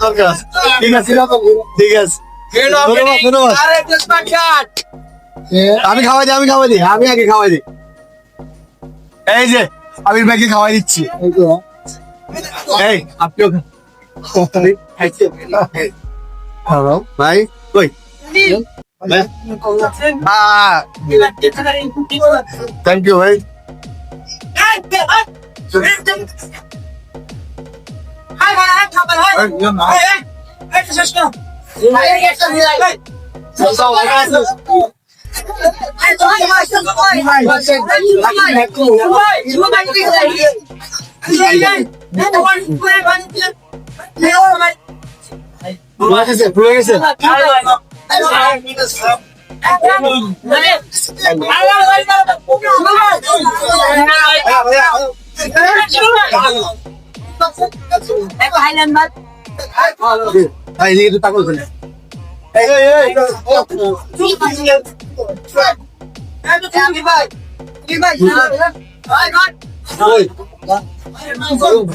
দরকার। ঠিক আছে ঠিক আছে ধন্যবাদ। আমি খাওয়াই দিই আমি আগে খাওয়াই দিই। এই যে আবির ভাইকে খাওয়াই দিচ্ছি। এই আপনিও খাও ভাই। কই থ্যাংক ইউ ভাই। ভুলে গেছে ভাই একটু তাকল করে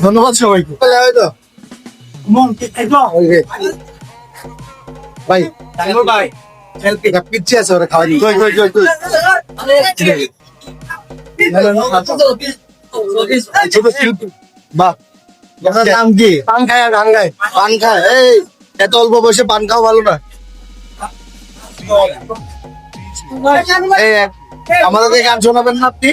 ধন্যবাদ সবাইকে। ভাই ভাই পিছিয়ে আছে ওরা খাওয়া নাম কি? পান খায় আর গান গায়। পান খায় এই এত অল্প বয়সে পান খাওয়া ভালো না। আমাদের গান শোনাবেন না আপনি?